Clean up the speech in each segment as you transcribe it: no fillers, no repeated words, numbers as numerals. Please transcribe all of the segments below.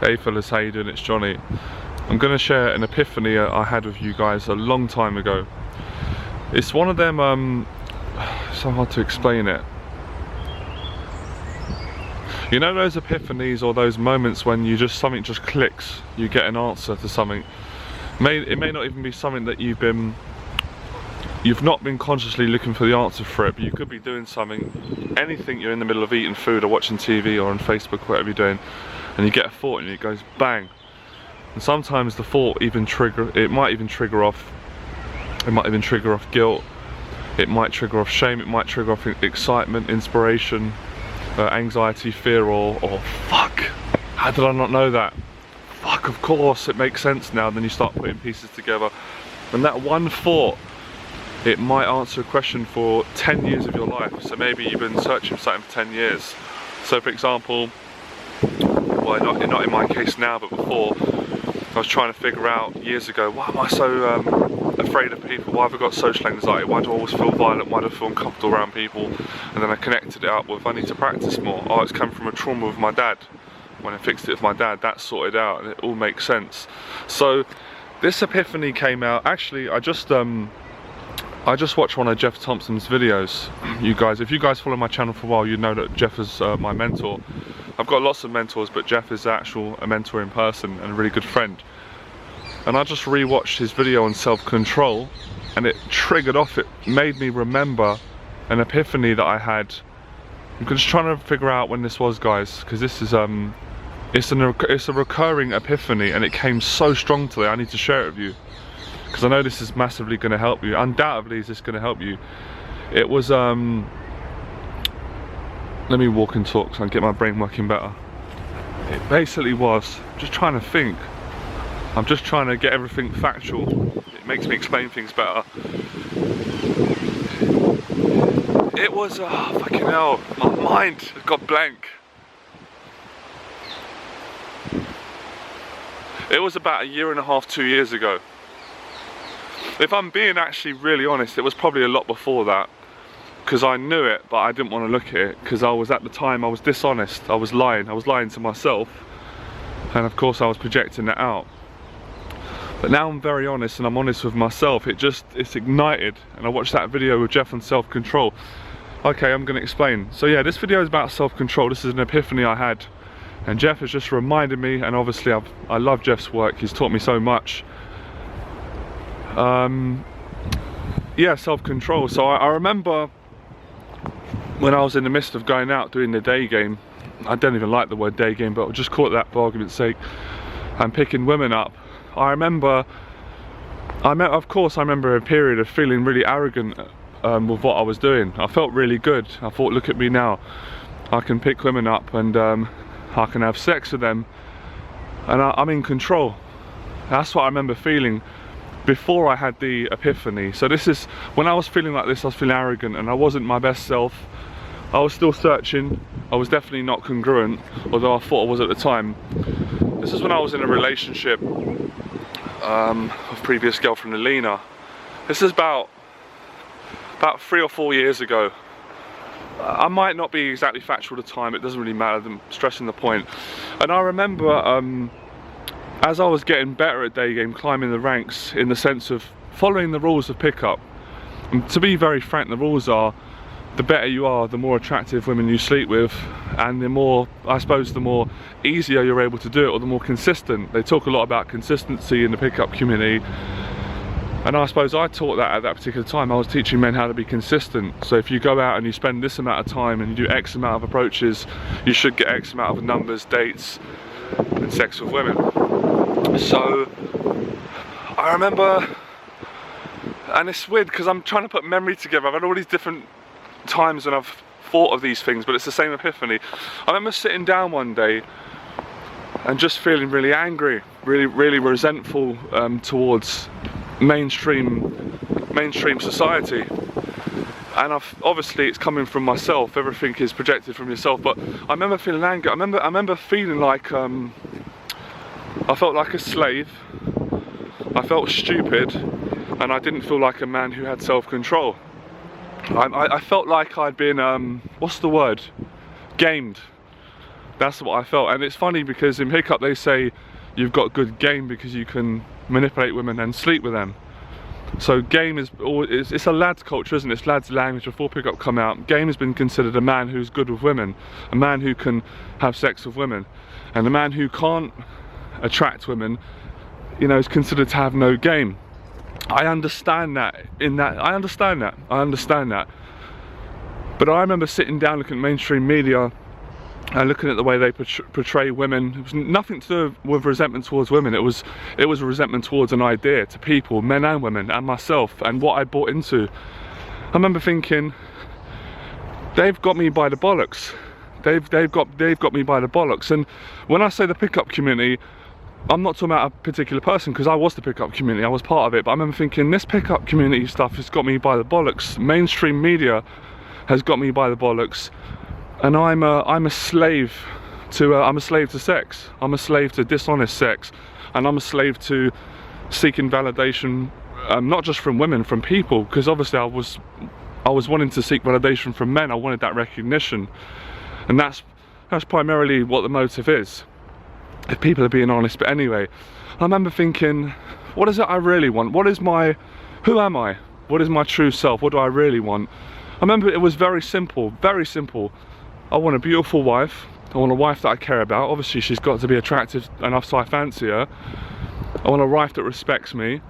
Hey fellas, how you doing? It's Johnny. I'm going to share an epiphany I had with you guys a long time ago. It's one of them, so hard to explain it. You know those epiphanies or those moments when something just clicks, you get an answer to something. It may not even be something that you've not been consciously looking for the answer for it, but you could be doing something, anything, you're in the middle of eating food or watching TV or on Facebook, whatever you're doing, and you get a thought and it goes bang. And sometimes the thought might even trigger off guilt, it might trigger off shame, it might trigger off excitement, inspiration, anxiety, fear, or fuck, how did I not know that? Fuck, of course, it makes sense now. Then you start putting pieces together, and that one thought, it might answer a question for 10 years of your life. So maybe you've been searching for something for 10 years. So for example, well, not in my case now, but before, I was trying to figure out years ago, why am I so afraid of people? Why have I got social anxiety? Why do I always feel violent? Why do I feel uncomfortable around people? And then I connected it up with, I need to practice more. Oh, it's come from a trauma with my dad. When I fixed it with my dad, that sorted out, and it all makes sense. So this epiphany came out. Actually, I just watched one of Jeff Thompson's videos. You guys, if you guys follow my channel for a while, you know that Jeff is my mentor. I've got lots of mentors, but Jeff is a mentor in person and a really good friend. And I just re-watched his video on self-control, and it triggered off, it made me remember an epiphany that I had. I'm just trying to figure out when this was, guys, because this is it's a recurring epiphany, and it came so strong today. I need to share it with you because I know this is massively going to help you. Undoubtedly, is this going to help you? It was let me walk and talk so I can get my brain working better. It basically was, just trying to think. I'm just trying to get everything factual. It makes me explain things better. It was, oh fucking hell, my mind has got blank. It was about 1.5 years, 2 years ago. If I'm being actually really honest, it was probably a lot before that. Because I knew it, but I didn't want to look at it. Because at the time, I was dishonest. I was lying to myself. And of course, I was projecting that out. But now I'm very honest, and I'm honest with myself. It's ignited. And I watched that video with Jeff on self-control. Okay, I'm going to explain. So yeah, this video is about self-control. This is an epiphany I had. And Jeff has just reminded me, and obviously I love Jeff's work. He's taught me so much. Yeah, self-control. So I remember when I was in the midst of going out doing the day game. I don't even like the word day game, but I'll just call it that for argument's sake. And picking women up. Of course I remember a period of feeling really arrogant with what I was doing. I felt really good. I thought, look at me now. I can pick women up and I can have sex with them. And I'm in control. That's what I remember feeling before I had the epiphany. So this is, when I was feeling like this, I was feeling arrogant and I wasn't my best self. I was still searching. I was definitely not congruent, although I thought I was at the time. This is when I was in a relationship with previous girlfriend Alina. This is about 3 or 4 years ago. I might not be exactly factual at the time, it doesn't really matter, I'm stressing the point. And I remember as I was getting better at day game, climbing the ranks in the sense of following the rules of pickup. And to be very frank, the rules are, the better you are, the more attractive women you sleep with, and the more, I suppose, the more easier you're able to do it, or the more consistent. They talk a lot about consistency in the pickup community, and I suppose I taught that at that particular time. I was teaching men how to be consistent. So if you go out and you spend this amount of time and you do X amount of approaches, you should get X amount of numbers, dates, and sex with women. So I remember, and it's weird because I'm trying to put memory together. I've had all these different times when I've thought of these things, but it's the same epiphany. I remember sitting down one day and just feeling really angry, really resentful towards mainstream society. And obviously it's coming from myself, everything is projected from yourself, but I remember feeling angry. I remember feeling like I felt like a slave, I felt stupid, and I didn't feel like a man who had self-control. I felt like I'd been, what's the word? Gamed. That's what I felt. And it's funny because in pickup they say you've got good game because you can manipulate women and sleep with them. So game is always, it's a lad's culture, isn't it? It's lad's language. Before pickup come out, game has been considered a man who's good with women, a man who can have sex with women, and a man who can't attract women, you know, is considered to have no game. I understand that. I understand that. But I remember sitting down looking at mainstream media and looking at the way they portray women. It was nothing to do with resentment towards women. It was a resentment towards an idea, to people, men and women, and myself, and what I bought into. I remember thinking, they've got me by the bollocks. They've got me by the bollocks. And when I say the pickup community, I'm not talking about a particular person, because I was the pickup community, I was part of it. But I remember thinking, this pickup community stuff has got me by the bollocks. Mainstream media has got me by the bollocks. And I'm a slave to sex. I'm a slave to dishonest sex, and I'm a slave to seeking validation, not just from women, from people. Because obviously I was wanting to seek validation from men. I wanted that recognition, and that's primarily what the motive is, if people are being honest. But anyway, I remember thinking, what is it I really want? Who am I? What is my true self? What do I really want? I remember it was very simple, very simple. I want a beautiful wife. I want a wife that I care about. Obviously she's got to be attractive enough so I fancy her. I want a wife that respects me.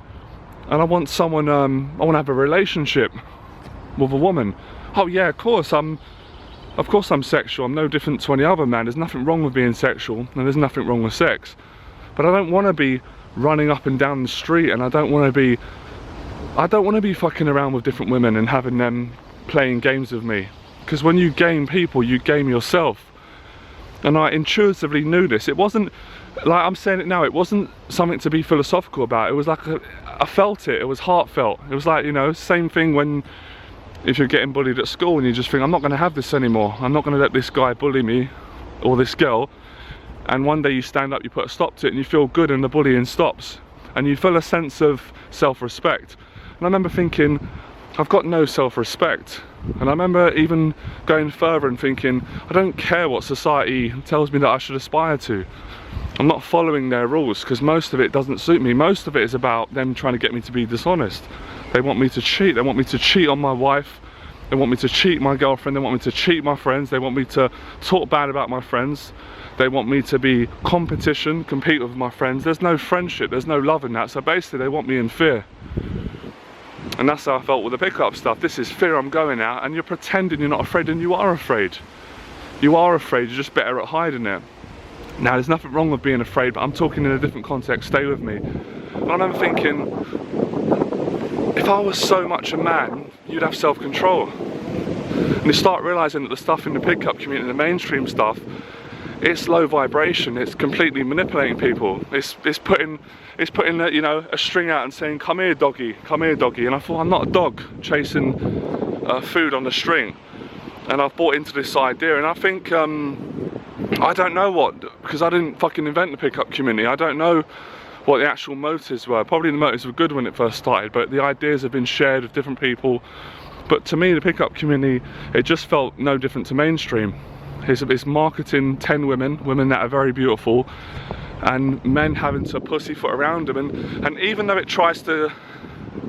And I want someone, I want to have a relationship with a woman. Oh yeah, of course I'm sexual. I'm no different to any other man. There's nothing wrong with being sexual, and there's nothing wrong with sex. But I don't want to be running up and down the street, and I don't want to be fucking around with different women and having them playing games with me. Because when you game people, you game yourself. And I intuitively knew this. It wasn't, like I'm saying it now, it wasn't something to be philosophical about. It was like, I felt it. It was heartfelt. It was like, you know, same thing when, if you're getting bullied at school and you just think, I'm not going to have this anymore. I'm not going to let this guy bully me, or this girl. And one day you stand up, you put a stop to it, and you feel good, and the bullying stops. And you feel a sense of self-respect. And I remember thinking, I've got no self-respect. And I remember even going further and thinking, I don't care what society tells me that I should aspire to. I'm not following their rules, because most of it doesn't suit me. Most of it is about them trying to get me to be dishonest. They want me to cheat. They want me to cheat on my wife. They want me to cheat my girlfriend. They want me to cheat my friends. They want me to talk bad about my friends. They want me to be compete with my friends. There's no friendship, there's no love in that. So basically they want me in fear. And that's how I felt with the pickup stuff. This is fear. I'm going out and you're pretending you're not afraid, and you are afraid. You are afraid, you're just better at hiding it. Now there's nothing wrong with being afraid, but I'm talking in a different context, stay with me. And I remember thinking, if I was so much a man, you'd have self-control. And you start realising that the stuff in the pickup community, the mainstream stuff, it's low vibration. It's completely manipulating people. It's putting you know, a string out and saying, come here doggy, come here doggy. And I thought, I'm not a dog chasing food on the string. And I've bought into this idea, and I think I don't know what, because I didn't fucking invent the pickup community. I don't know what the actual motives were. Probably the motives were good when it first started, but the ideas have been shared with different people. But to me, the pickup community, it just felt no different to mainstream. It's marketing 10 women that are very beautiful, and men having to pussyfoot around them. And even though it tries to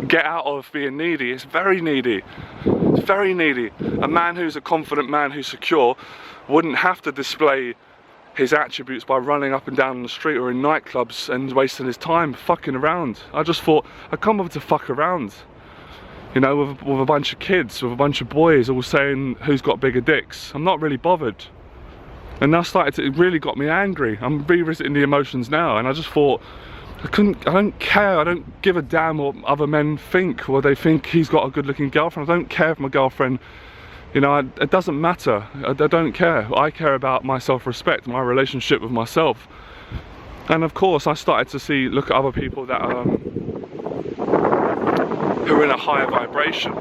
get out of being needy, it's very needy. It's very needy. A man who's a confident man, who's secure, wouldn't have to display his attributes by running up and down the street or in nightclubs and wasting his time fucking around. I just thought, I come over to fuck around. You know, with a bunch of kids, with a bunch of boys all saying who's got bigger dicks. I'm not really bothered. And that it really got me angry. I'm revisiting the emotions now, and I just thought, I don't care, I don't give a damn what other men think, or they think he's got a good looking girlfriend. I don't care if my girlfriend, you know, it doesn't matter. I don't care. I care about my self-respect, my relationship with myself. And of course I started to look at other people that who are in a higher vibration.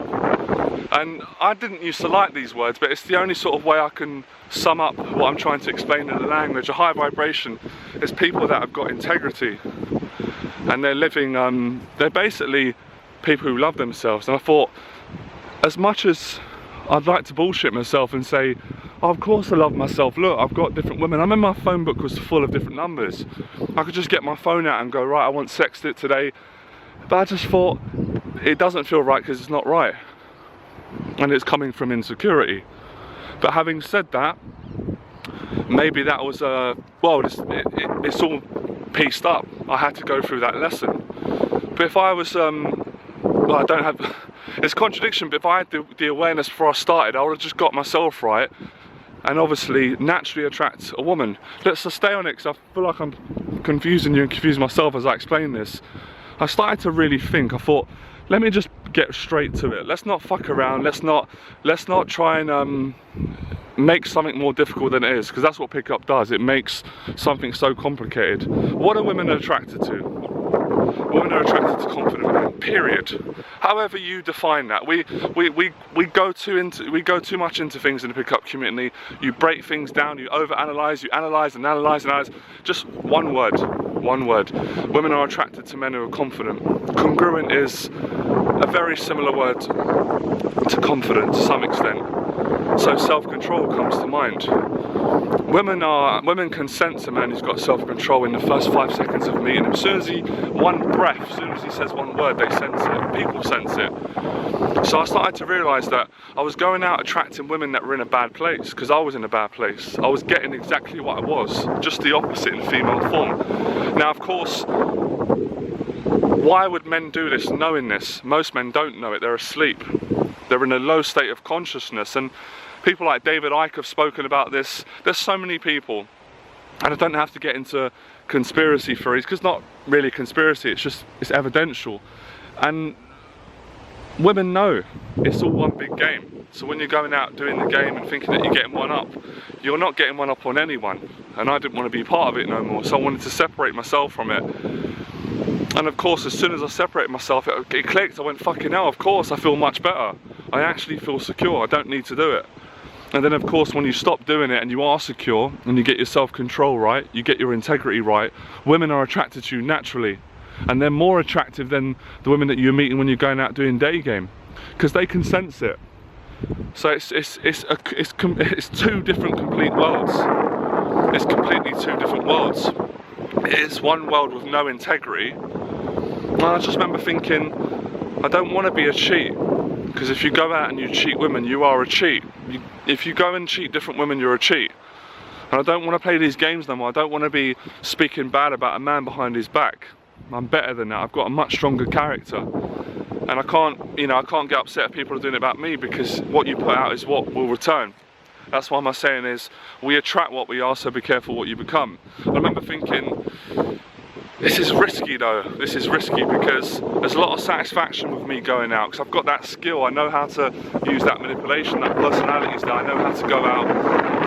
And I didn't used to like these words, but it's the only sort of way I can sum up what I'm trying to explain in the language. A high vibration is people that have got integrity, and they're living, they're basically people who love themselves. And I thought, as much as I'd like to bullshit myself and say Of course I love myself. Look, I've got different women. I remember my phone book was full of different numbers. I could just get my phone out and go, right, I want sex today. But I just thought, it doesn't feel right because it's not right. And it's coming from insecurity. But having said that, maybe that was well, it's all pieced up. I had to go through that lesson. But if I was, well, I don't have, it's contradiction, but if I had the awareness before I started, I would have just got myself right and obviously naturally attract a woman. Let's just stay on it, because I feel like I'm confusing you and confusing myself as I explain this. I started to really think. I thought, let me just get straight to it. Let's not fuck around. Let's not try and make something more difficult than it is, because that's what pickup does. It makes something so complicated. What are women attracted to? Women are attracted to confident men, period. However you define that. We go too much into things in the pickup community. You break things down, you overanalyze, you analyze and analyze and analyze. Just one word. Women are attracted to men who are confident. Congruent is a very similar word to confident to some extent. So self-control comes to mind. Women can sense a man who's got self-control in the first 5 seconds of meeting him. As soon as he says one word, they sense it. People sense it. So I started to realise that I was going out attracting women that were in a bad place, because I was in a bad place. I was getting exactly what I was, just the opposite in female form. Now, of course, why would men do this knowing this? Most men don't know it. They're asleep. They're in a low state of consciousness, and people like David Icke have spoken about this. There's so many people, and I don't have to get into conspiracy theories, because it's not really conspiracy, it's evidential. And women know it's all one big game. So when you're going out doing the game and thinking that you're getting one up, you're not getting one up on anyone. And I didn't want to be part of it no more, so I wanted to separate myself from it. And of course, as soon as I separated myself, it clicked. I went, fucking hell, of course I feel much better. I actually feel secure. I don't need to do it. And then of course, when you stop doing it and you are secure and you get your self-control right, you get your integrity right, women are attracted to you naturally. And they're more attractive than the women that you're meeting when you're going out doing day game, because they can sense it. So it's two different complete worlds. It's completely two different worlds. It's one world with no integrity. And I just remember thinking, I don't want to be a cheat, because if you go out and you cheat women, you are a cheat. If you go and cheat different women, you're a cheat. And I don't want to play these games no more. I don't want to be speaking bad about a man behind his back. I'm better than that. I've got a much stronger character. And I can't get upset if people are doing it about me, because what you put out is what will return. That's why my saying is, we attract what we are, so be careful what you become. I remember thinking, this is risky though. This is risky because there's a lot of satisfaction with me going out, because I've got that skill. I know how to use that manipulation, that personalities there. I know how to go out,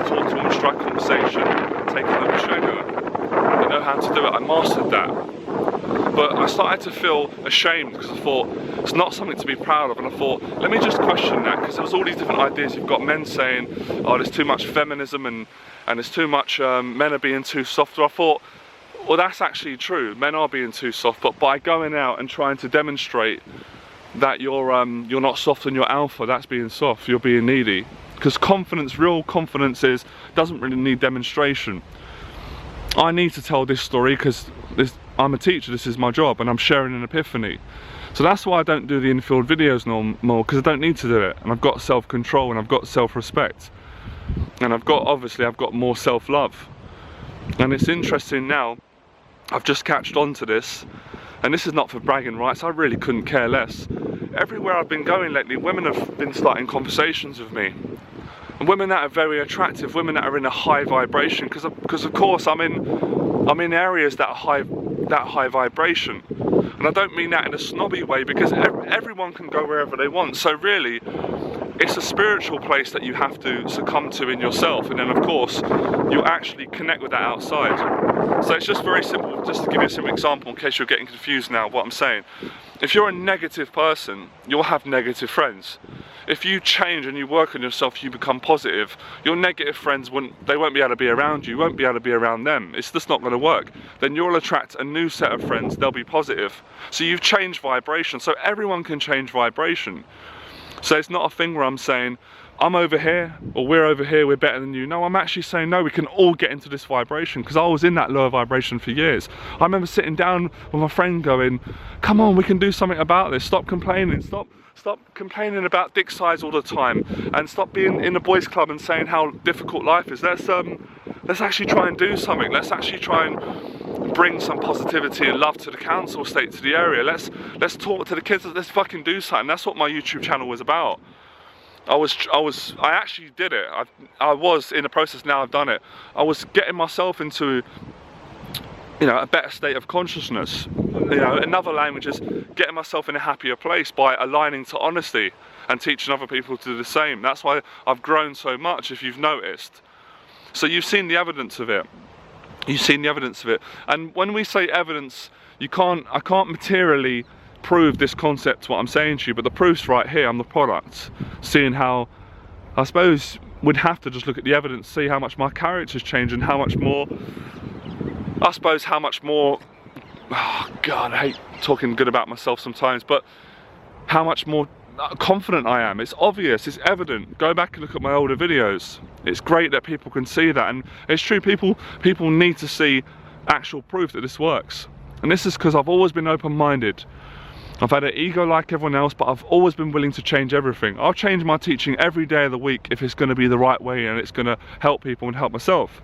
talk to them, strike conversation, take them a sugar. I know how to do it. I mastered that. But I started to feel ashamed, because I thought it's not something to be proud of, and I thought, let me just question that, because there was all these different ideas. You've got men saying, oh, there's too much feminism and there's too much, men are being too soft. So I thought, well, that's actually true. Men are being too soft, but by going out and trying to demonstrate that you're not soft and you're alpha, that's being soft. You're being needy. Because confidence, real confidence, doesn't really need demonstration. I need to tell this story because I'm a teacher, this is my job, and I'm sharing an epiphany. So that's why I don't do the in-field videos no more, because I don't need to do it. And I've got self-control and I've got self-respect. And obviously I've got more self-love. And it's interesting now, I've just catched on to this, and this is not for bragging rights, I really couldn't care less. Everywhere I've been going lately, women have been starting conversations with me. And women that are very attractive, women that are in a high vibration, because of course I'm in areas that are high vibration. And I don't mean that in a snobby way, because everyone can go wherever they want. So really, it's a spiritual place that you have to succumb to in yourself, and then of course you actually connect with that outside. So it's just very simple, just to give you a simple example in case you're getting confused now what I'm saying. If you're a negative person, you'll have negative friends. If you change and you work on yourself, you become positive, your negative friends won't be able to be around you, won't be able to be around them. It's just not going to work. Then you'll attract a new set of friends, they'll be positive. So you've changed vibration, so everyone can change vibration. So it's not a thing where I'm saying, I'm over here, or we're over here, we're better than you. No, I'm actually saying, no, we can all get into this vibration, because I was in that lower vibration for years. I remember sitting down with my friend going, come on, we can do something about this. Stop complaining, stop complaining about dick size all the time, and stop being in the boys club and saying how difficult life is. Let's actually try and do something. Let's actually try and bring some positivity and love to the council estate, to the area. Let's talk to the kids. Let's fucking do something. That's what my YouTube channel was about. I actually did it. I was in the process. Now I've done it. I was getting myself into, you know, a better state of consciousness. You know, another language is getting myself in a happier place by aligning to honesty and teaching other people to do the same. That's why I've grown so much, if you've noticed. So you've seen the evidence of it. You've seen the evidence of it. And when we say evidence, I can't materially prove this concept, what I'm saying to you, but the proof's right here. I'm the product. Seeing how, I suppose, we'd have to just look at the evidence, see how much my character's changed and how much more, I suppose, how much more, oh God, I hate talking good about myself sometimes, but how much more confident I am. It's obvious, it's evident. Go back and look at my older videos. It's great that people can see that, and it's true, people need to see actual proof that this works. And this is because I've always been open-minded. I've had an ego like everyone else, but I've always been willing to change everything. I'll change my teaching every day of the week if it's going to be the right way and it's going to help people and help myself.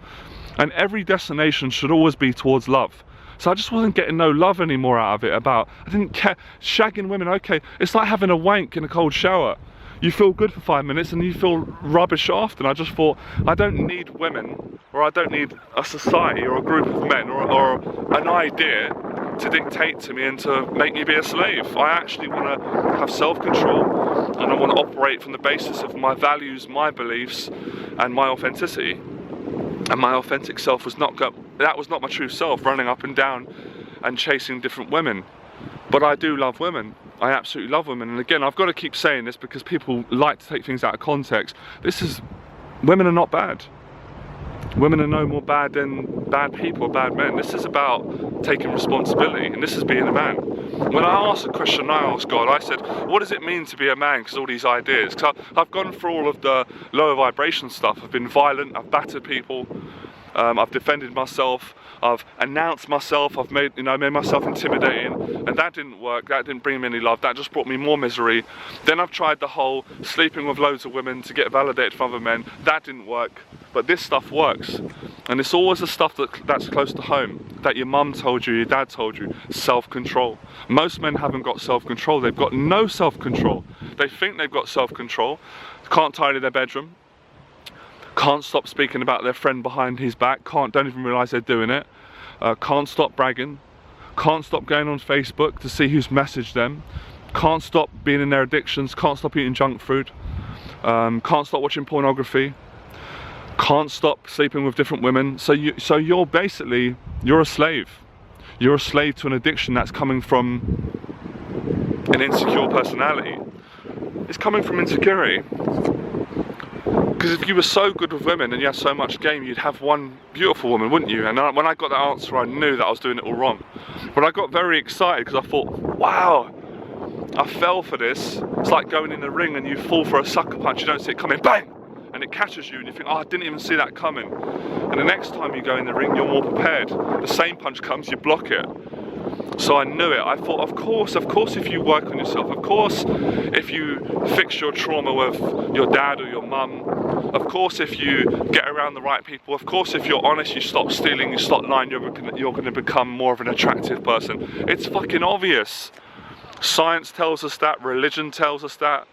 And every destination should always be towards love. So I just wasn't getting no love anymore out of it. I didn't care. Shagging women, okay, it's like having a wank in a cold shower. You feel good for 5 minutes and you feel rubbish after. And I just thought, I don't need women, or I don't need a society or a group of men or an idea to dictate to me and to make me be a slave. I actually want to have self-control, and I want to operate from the basis of my values, my beliefs, and my authenticity. And my authentic self was not my true self, running up and down and chasing different women. But I do love women. I absolutely love women. And again, I've got to keep saying this because people like to take things out of context. Women are not bad. Women are no more bad than bad people, bad men. This is about taking responsibility, and this is being a man. When I asked the question I asked God, I said, what does it mean to be a man? Because all these ideas. Because I've gone through all of the lower vibration stuff. I've been violent, I've battered people, I've defended myself, I've announced myself, I've made myself intimidating, and that didn't work. That didn't bring me any love. That just brought me more misery. Then I've tried the whole sleeping with loads of women to get validated from other men. That didn't work. But this stuff works, and it's always the stuff that's close to home, that your mum told you, your dad told you. Self-control. Most men haven't got self-control. They've got no self-control. They think they've got self-control, can't tidy their bedroom, can't stop speaking about their friend behind his back, don't even realise they're doing it, can't stop bragging, can't stop going on Facebook to see who's messaged them, can't stop being in their addictions, can't stop eating junk food, can't stop watching pornography, can't stop sleeping with different women. So you're basically, you're a slave. You're a slave to an addiction that's coming from an insecure personality. It's coming from insecurity. Because if you were so good with women and you had so much game, you'd have one beautiful woman, wouldn't you? And when I got that answer, I knew that I was doing it all wrong. But I got very excited because I thought, wow, I fell for this. It's like going in the ring and you fall for a sucker punch, you don't see it coming, bang! And it catches you and you think, oh, I didn't even see that coming. And the next time you go in the ring, you're more prepared. The same punch comes, you block it. So I knew it. I thought, of course, if you work on yourself, of course, if you fix your trauma with your dad or your mum, of course, if you get around the right people, of course, if you're honest, you stop stealing, you stop lying, you're going to become more of an attractive person. It's fucking obvious. Science tells us that, religion tells us that.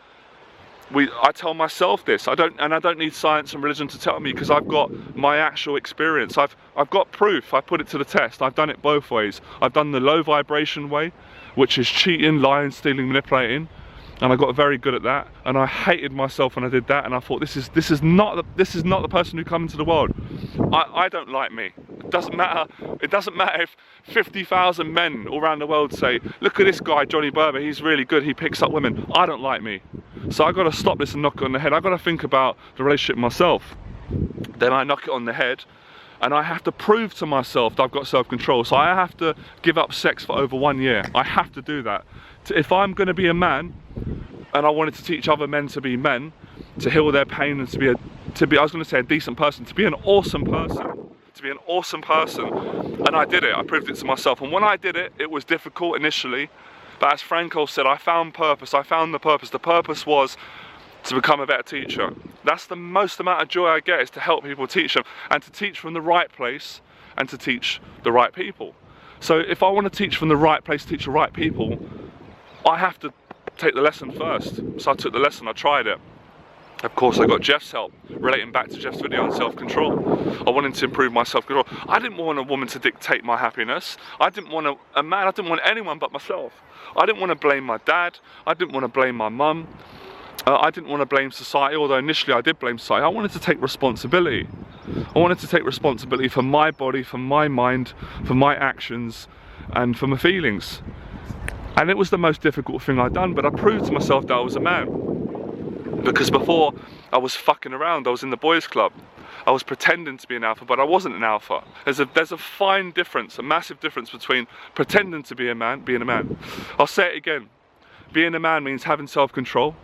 I tell myself this. I don't need science and religion to tell me, because I've got my actual experience. I've got proof. I put it to the test. I've done it both ways. I've done the low vibration way, which is cheating, lying, stealing, manipulating, and I got very good at that. And I hated myself when I did that. And I thought, this is not the person who comes into the world. I don't like me. It doesn't matter. It doesn't matter if 50,000 men all around the world say, look at this guy, Johnny Berba. He's really good. He picks up women. I don't like me. So I got to stop this and knock it on the head. I got to think about the relationship myself. Then I knock it on the head, and I have to prove to myself that I've got self-control. So I have to give up sex for over 1 year. I have to do that. If I'm going to be a man, and I wanted to teach other men to be men, to heal their pain, and to be I was going to say a decent person, to be an awesome person. To be an awesome person. And I did it. I proved it to myself. And when I did it, it was difficult initially. But as Franco said, I found purpose. I found the purpose. The purpose was to become a better teacher. That's the most amount of joy I get, is to help people, teach them, and to teach from the right place, and to teach the right people. So if I want to teach from the right place, teach the right people, I have to take the lesson first. So I took the lesson, I tried it. Of course, I got Jeff's help, relating back to Jeff's video on self-control. I wanted to improve my self-control. I didn't want a woman to dictate my happiness. I didn't want a man, I didn't want anyone but myself. I didn't want to blame my dad. I didn't want to blame my mum. I didn't want to blame society, although initially I did blame society. I wanted to take responsibility. I wanted to take responsibility for my body, for my mind, for my actions, and for my feelings. And it was the most difficult thing I'd done, but I proved to myself that I was a man. Because before, I was fucking around. I was in the boys' club. I was pretending to be an alpha, but I wasn't an alpha. There's a fine difference, a massive difference between pretending to be a man, being a man. I'll say it again. Being a man means having self-control,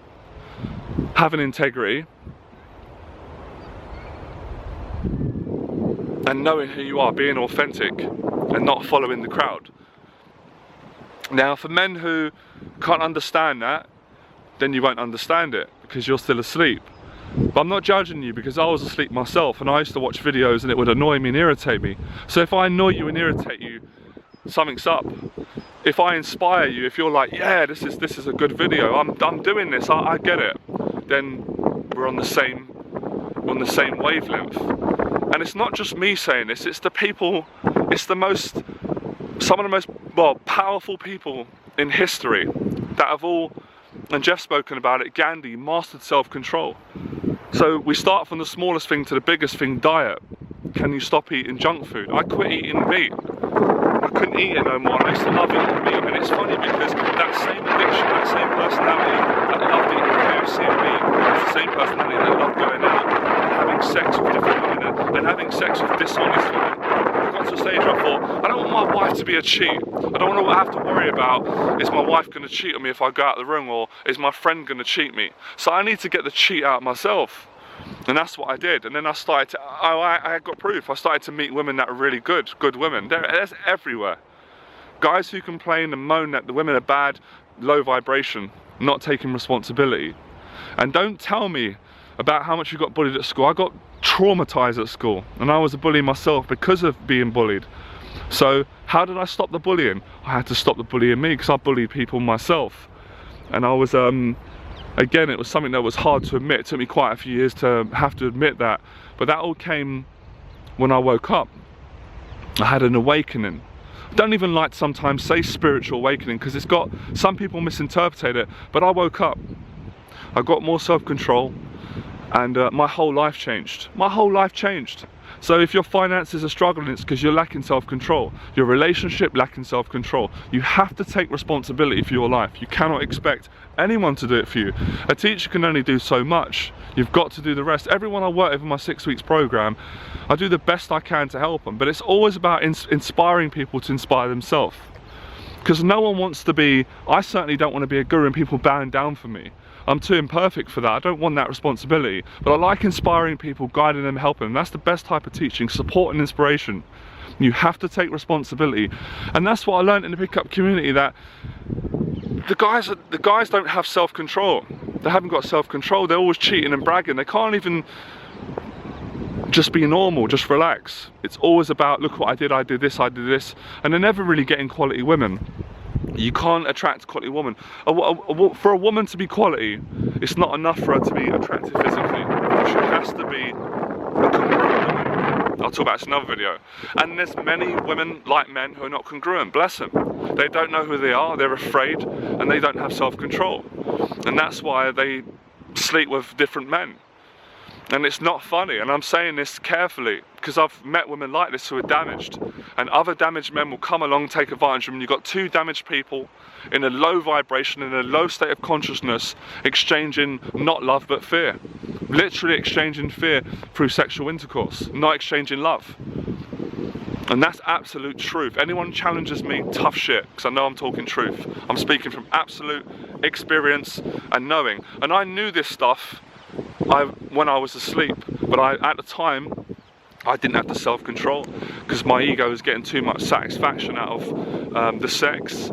having integrity, and knowing who you are, being authentic, and not following the crowd. Now, for men who can't understand that, then you won't understand it, because you're still asleep. But I'm not judging you, because I was asleep myself, and I used to watch videos and it would annoy me and irritate me. So if I annoy you and irritate you, something's up. If I inspire you, if you're like, yeah, this is a good video, I'm doing this, I get it, then we're on the same wavelength. And it's not just me saying this, it's the people, it's some of the most, well, powerful people in history that have all, and Jeff's spoken about it, Gandhi mastered self-control. So we start from the smallest thing to the biggest thing, diet. Can you stop eating junk food? I quit eating meat. I couldn't eat it no more, and I used to love eating meat. And it's funny because that same addiction, that same personality that loved eating KFC and meat, is the same personality that loved going out and having sex with different women and having sex with dishonest women. I got to a stage where I thought, I don't want my wife to be a cheat. I don't want to have to worry about, is my wife going to cheat on me if I go out the room, or is my friend going to cheat me? So I need to get the cheat out myself. And that's what I did. And then I started to, I got proof. I started to meet women that are really good women. There's everywhere. Guys who complain and moan that the women are bad, low vibration, not taking responsibility. And don't tell me about how much you got bullied at school. I got traumatized at school, and I was a bully myself because of being bullied. So how did I stop the bullying? I had to stop the bullying me, because I bullied people myself. And I was, again, it was something that was hard to admit. It took me quite a few years to have to admit that. But that all came when I woke up. I had an awakening. I don't even like to sometimes say spiritual awakening, because it's got, some people misinterpret it, but I woke up. I got more self-control, and my whole life changed. My whole life changed. So if your finances are struggling, it's because you're lacking self-control. Your relationship lacking self-control. You have to take responsibility for your life. You cannot expect anyone to do it for you. A teacher can only do so much. You've got to do the rest. Everyone I work with in my 6 weeks program, I do the best I can to help them. But it's always about inspiring people to inspire themselves. Because no one wants to be, I certainly don't want to be a guru and people bowing down for me. I'm too imperfect for that. I don't want that responsibility. But I like inspiring people, guiding them, helping them. That's the best type of teaching, support and inspiration. You have to take responsibility. And that's what I learned in the pickup community, that the guys don't have self-control. They haven't got self-control. They're always cheating and bragging. They can't even just be normal, just relax. It's always about, look what I did this, and they're never really getting quality women. You can't attract a quality woman. For a woman to be quality, it's not enough for her to be attractive physically. She has to be a congruent woman. I'll talk about this in another video. And there's many women, like men, who are not congruent, bless them. They don't know who they are, they're afraid, and they don't have self-control. And that's why they sleep with different men. And it's not funny, and I'm saying this carefully, because I've met women like this who are damaged, and other damaged men will come along and take advantage of them. You've got two damaged people in a low vibration, in a low state of consciousness, exchanging not love but fear. Literally exchanging fear through sexual intercourse, not exchanging love. And that's absolute truth. Anyone challenges me, tough shit, because I know I'm talking truth. I'm speaking from absolute experience and knowing. And I knew this stuff when I was asleep, but at the time I didn't have the self-control because my ego was getting too much satisfaction out of the sex,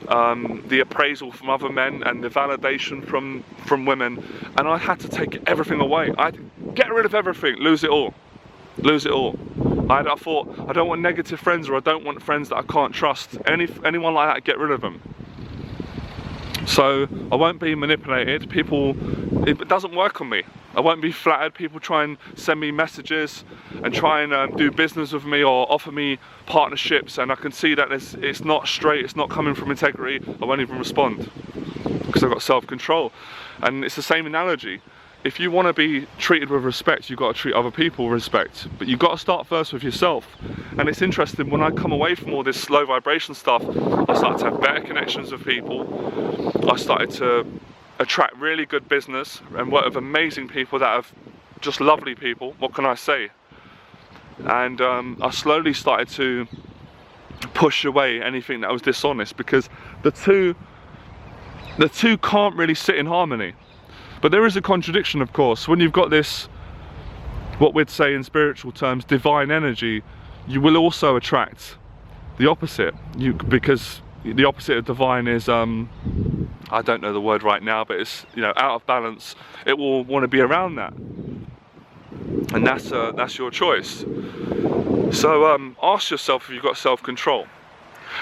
the appraisal from other men, and the validation from women, and I had to take everything away. I had to get rid of everything, lose it all. I thought, I don't want negative friends, or I don't want friends that I can't trust. Anyone like that, get rid of them. So I won't be manipulated. It doesn't work on me. I won't be flattered. People try and send me messages and try and do business with me or offer me partnerships, and I can see that it's not straight, it's not coming from integrity. I won't even respond because I've got self-control. And it's the same analogy. If you want to be treated with respect, you've got to treat other people with respect. But you've got to start first with yourself. And it's interesting, when I come away from all this low vibration stuff, I started to have better connections with people. I started to attract really good business and work with amazing people that have just lovely people. What can I say? And I slowly started to push away anything that was dishonest, because the two can't really sit in harmony. But there is a contradiction, of course. When you've got this, what we'd say in spiritual terms, divine energy, you will also attract the opposite. Because the opposite of divine is, I don't know the word right now, but it's, you know, out of balance. It will want to be around that, and that's your choice. So ask yourself if you've got self-control.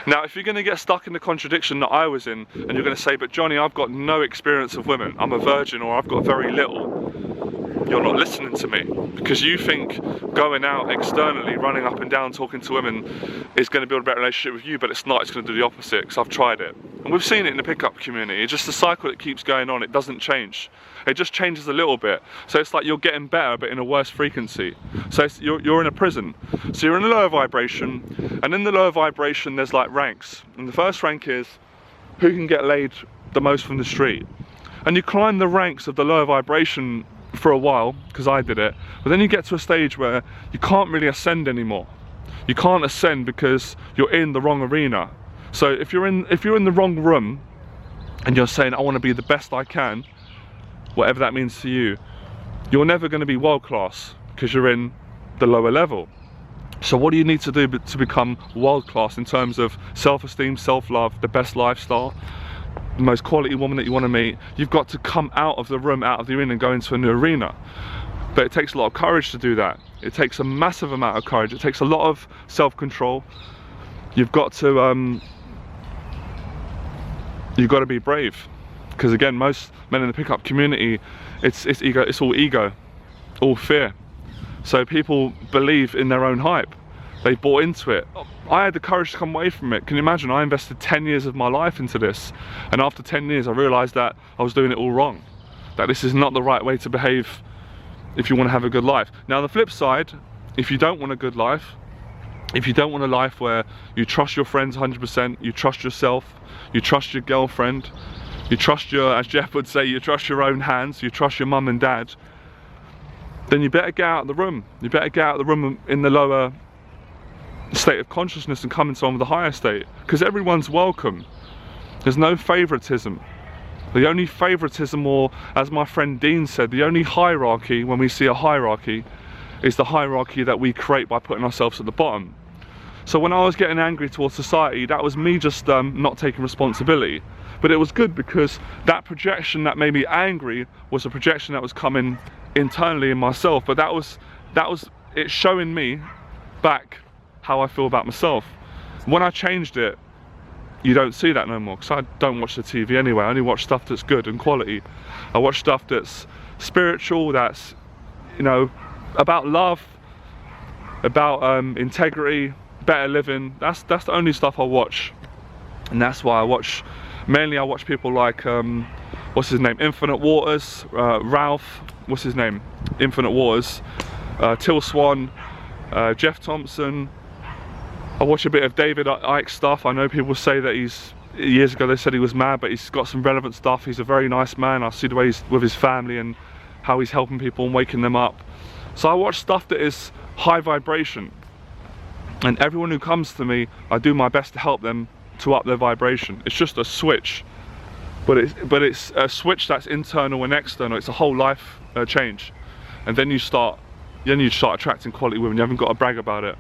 Now, if you're going to get stuck in the contradiction that I was in, and you're going to say, but Johnny, I've got no experience of women, I'm a virgin, or I've got very little, you're not listening to me, because you think going out externally, running up and down, talking to women is going to build a better relationship with you, but it's not. It's going to do the opposite, because I've tried it. And we've seen it in the pickup community. It's just a cycle that keeps going on. It doesn't change. It just changes a little bit. So it's like you're getting better, but in a worse frequency. So you're in a prison. So you're in a lower vibration, and in the lower vibration there's like ranks. And the first rank is who can get laid the most from the street. And you climb the ranks of the lower vibration for a while, because I did it, but then you get to a stage where you can't really ascend anymore. You can't ascend because you're in the wrong arena. So if you're in the wrong room and you're saying, I want to be the best I can, whatever that means to you, you're never going to be world class because you're in the lower level. So what do you need to do to become world class in terms of self-esteem, self-love, the best lifestyle, the most quality woman that you want to meet? You've got to come out of the room, out of the arena, and go into a new arena. But it takes a lot of courage to do that. It takes a massive amount of courage. It takes a lot of self-control. You've got to be brave, because again, most men in the pickup community, it's ego. It's all ego, all fear. So people believe in their own hype. They bought into it. I had the courage to come away from it. Can you imagine? I invested 10 years of my life into this, and after 10 years I realized that I was doing it all wrong, that this is not the right way to behave if you want to have a good life. Now on the flip side, if you don't want a good life, if you don't want a life where you trust your friends 100%, you trust yourself, you trust your girlfriend, you trust your, as Jeff would say, you trust your own hands, you trust your mum and dad, then you better get out of the room. You better get out of the room in the lower state of consciousness and come into one with the higher state, because everyone's welcome. There's no favoritism. The only favoritism, or as my friend Dean said, the only hierarchy, when we see a hierarchy, is the hierarchy that we create by putting ourselves at the bottom. So when I was getting angry towards society, that was me just not taking responsibility. But it was good, because that projection that made me angry was a projection that was coming internally in myself. But that was it showing me back how I feel about myself. When I changed it, you don't see that no more, because I don't watch the TV anyway. I only watch stuff that's good and quality. I watch stuff that's spiritual, that's, you know, about love, about integrity, better living. That's the only stuff I watch, and that's why I watch. Mainly, I watch people like what's his name, Infinite Waters, Ralph. What's his name? Infinite Waters, Till Swan, Jeff Thompson. I watch a bit of David Icke stuff. I know people say that years ago they said he was mad, but he's got some relevant stuff. He's a very nice man. I see the way he's with his family and how he's helping people and waking them up. So I watch stuff that is high vibration, and everyone who comes to me, I do my best to help them to up their vibration. It's just a switch. but it's a switch that's internal and external. It's a whole life change, and then you start attracting quality women. You haven't got to brag about it.